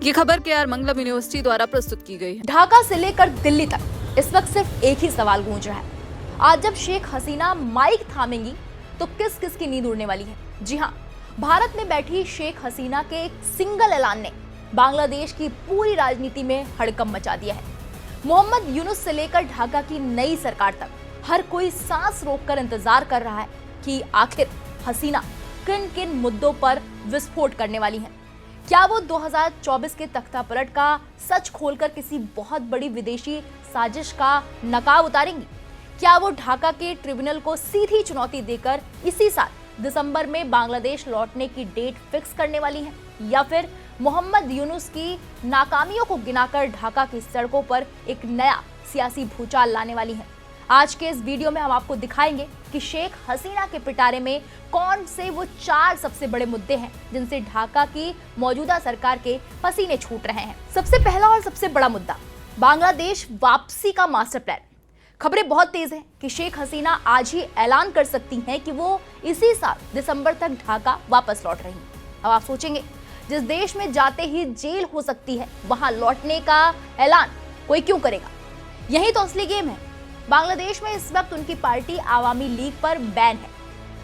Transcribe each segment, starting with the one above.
ये खबर केआर मंगलम यूनिवर्सिटी द्वारा प्रस्तुत की गई है। ढाका से लेकर दिल्ली तक इस वक्त सिर्फ एक ही सवाल गूंज रहा है। आज जब शेख हसीना माइक थामेंगी तो किस किस की नींद उड़ने वाली है? जी हाँ, भारत में बैठी शेख हसीना के एक सिंगल ऐलान ने बांग्लादेश की पूरी राजनीति में हड़कंप मचा दिया है। मोहम्मद यूनुस से लेकर ढाका की नई सरकार तक हर कोई सांस रोककर इंतजार कर रहा है कि आखिर हसीना किन किन मुद्दों पर विस्फोट करने वाली हैं। क्या वो 2024 के तख्ता पलट का सच खोलकर किसी बहुत बड़ी विदेशी साजिश का नकाब उतारेंगी? क्या वो ढाका के ट्रिब्यूनल को सीधी चुनौती देकर इसी साल दिसंबर में बांग्लादेश लौटने की डेट फिक्स करने वाली हैं? या फिर मोहम्मद यूनुस की नाकामियों को गिनाकर ढाका की सड़कों पर एक नया सियासी भूचाल लाने वाली हैं? आज के इस वीडियो में हम आपको दिखाएंगे कि शेख हसीना के पिटारे में कौन से वो 4 सबसे बड़े मुद्दे हैं जिनसे ढाका की मौजूदा सरकार के पसीने छूट रहे हैं। सबसे पहला और सबसे बड़ा मुद्दा, बांग्लादेश वापसी का मास्टर प्लान। खबरें बहुत तेज हैं कि शेख हसीना आज ही ऐलान कर सकती हैं कि वो इसी साल दिसंबर तक ढाका वापस लौट रही हैं। अब आप सोचेंगे, जिस देश में जाते ही जेल हो सकती है वहां लौटने का ऐलान कोई क्यों करेगा? यही तो असली गेम है। बांग्लादेश में इस वक्त उनकी पार्टी आवामी लीग पर बैन है,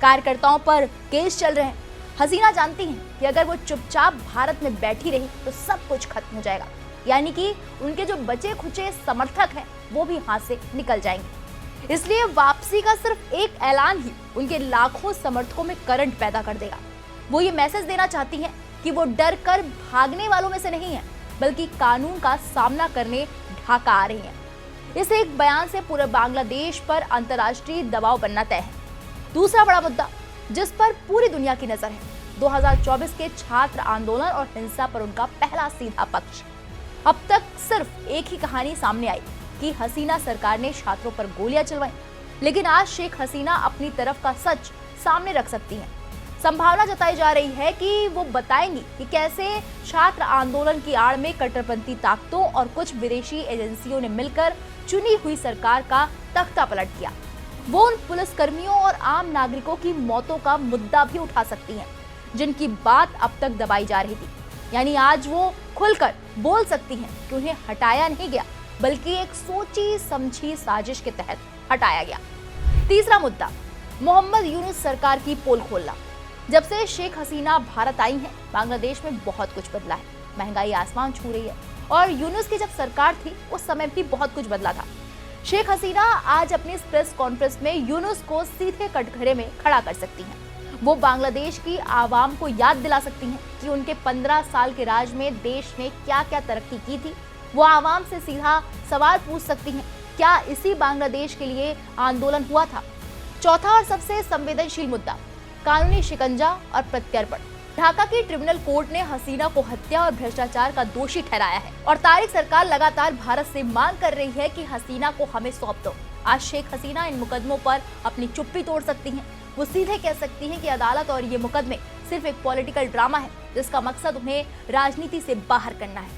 कार्यकर्ताओं पर केस चल रहे हैं। हसीना जानती हैं कि अगर वो चुपचाप भारत में बैठी रही तो सब कुछ खत्म हो जाएगा, यानी कि उनके जो बचे खुचे समर्थक हैं वो भी हाथ से निकल जाएंगे। इसलिए वापसी का सिर्फ एक ऐलान ही उनके लाखों समर्थकों में करंट पैदा कर देगा। वो ये मैसेज देना चाहती हैं कि वो डर कर भागने वालों में से नहीं है, बल्कि कानून का सामना करने ढाका आ रही हैं। इस एक बयान से पूरे बांग्लादेश पर अंतर्राष्ट्रीय दबाव बनना तय है। दूसरा बड़ा मुद्दा जिस पर पूरी दुनिया की नजर है, 2024 के छात्र आंदोलन और हिंसा पर उनका पहला सीधा पक्ष। अब तक सिर्फ एक ही कहानी सामने आई कि हसीना सरकार ने छात्रों पर गोलियां चलवाई, लेकिन आज शेख हसीना अपनी तरफ का सच सामने रख सकती हैं। संभावना जताई जा रही है कि वो बताएंगी कि कैसे छात्र आंदोलन की आड़ में कट्टरपंथी ताकतों और कुछ विदेशी एजेंसियों ने मिलकर चुनी हुई सरकार का तख्ता पलट किया। वो उन पुलिसकर्मियों और आम नागरिकों की मौतों का मुद्दा भी उठा सकती हैं, जिनकी बात अब तक दबाई जा रही थी। यानी आज वो खुलकर बोल सकती हैं कि उन्हें हटाया नहीं गया, बल्कि एक सोची समझी साजिश के तहत हटाया गया। तीसरा मुद्दा, मोहम्मद यूनुस सरकार की पोल खोलना। जब से शेख हसीना भारत आई हैं, बांग्लादेश में बहुत कुछ बदला है। महंगाई आसमान छू रही है और यूनुस की जब सरकार थी उस समय भी बहुत कुछ बदला था। शेख हसीना आज अपनी इस प्रेस कॉन्फ्रेंस में यूनुस को सीधे कटघरे में खड़ा कर सकती हैं। वो बांग्लादेश की आवाम को याद दिला सकती हैं कि उनके 15 साल के राज में देश ने क्या क्या तरक्की की थी। वो आवाम से सीधा सवाल पूछ सकती हैं, क्या इसी बांग्लादेश के लिए आंदोलन हुआ था? चौथा और सबसे संवेदनशील मुद्दा, कानूनी शिकंजा और प्रत्यर्पण। ढाका की ट्रिब्यूनल कोर्ट ने हसीना को हत्या और भ्रष्टाचार का दोषी ठहराया है और तारिक सरकार लगातार भारत से मांग कर रही है कि हसीना को हमें सौंप दो। आज शेख हसीना इन मुकदमों पर अपनी चुप्पी तोड़ सकती हैं। वो सीधे कह सकती हैं कि अदालत और ये मुकदमे सिर्फ एक पॉलिटिकल ड्रामा है जिसका मकसद उन्हें राजनीति से बाहर करना है।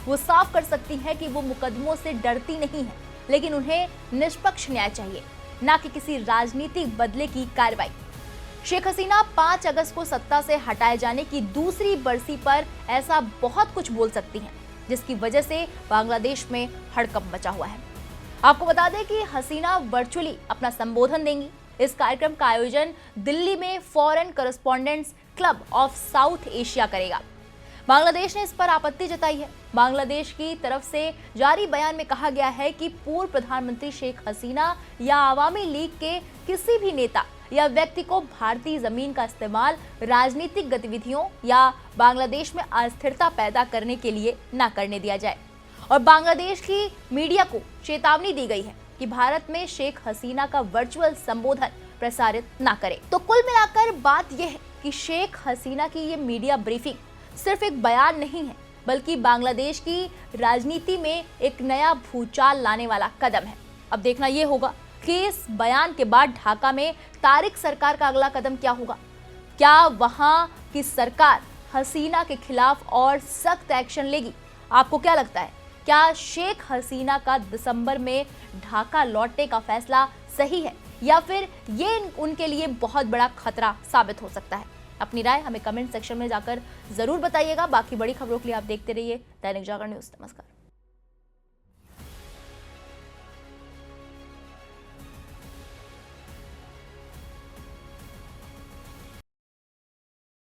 वो साफ कर सकती है कि वो मुकदमों से डरती नहीं है, लेकिन उन्हें निष्पक्ष न्याय चाहिए, न कि किसी राजनीतिक बदले की कार्रवाई। शेख हसीना 5 अगस्त को सत्ता से हटाए जाने की दूसरी बरसी पर ऐसा बहुत कुछ बोल सकती हैं, जिसकी वजह से बांग्लादेश में हड़कंप मचा हुआ है। आपको बता दें कि हसीना वर्चुअली अपना संबोधन देंगी। इस कार्यक्रम का आयोजन दिल्ली में foreign correspondents club of south Asia करेगा। बांग्लादेश ने इस पर आपत्ति जताई है। बांग्लादेश की तरफ से जारी बयान में कहा गया है कि पूर्व प्रधानमंत्री शेख हसीना या आवामी लीग के किसी भी नेता या व्यक्ति को भारतीय जमीन का इस्तेमाल राजनीतिक गतिविधियों या बांग्लादेश में अस्थिरता पैदा करने के लिए न करने दिया जाए। और बांग्लादेश की मीडिया को चेतावनी दी गई है कि भारत में शेख हसीना का वर्चुअल संबोधन प्रसारित न करे। तो कुल मिलाकर बात यह है कि शेख हसीना की ये मीडिया ब्रीफिंग सिर्फ एक बयान नहीं है, बल्कि बांग्लादेश की राजनीति में एक नया भूचाल लाने वाला कदम है। अब देखना यह होगा कि इस बयान के बाद ढाका में तारिक सरकार का अगला कदम क्या होगा। क्या वहां की सरकार हसीना के खिलाफ और सख्त एक्शन लेगी? आपको क्या लगता है, क्या शेख हसीना का दिसंबर में ढाका लौटने का फैसला सही है या फिर ये उनके लिए बहुत बड़ा खतरा साबित हो सकता है? अपनी राय हमें कमेंट सेक्शन में जाकर जरूर बताइएगा। बाकी बड़ी खबरों के लिए आप देखते रहिए दैनिक जागरण न्यूज। नमस्कार।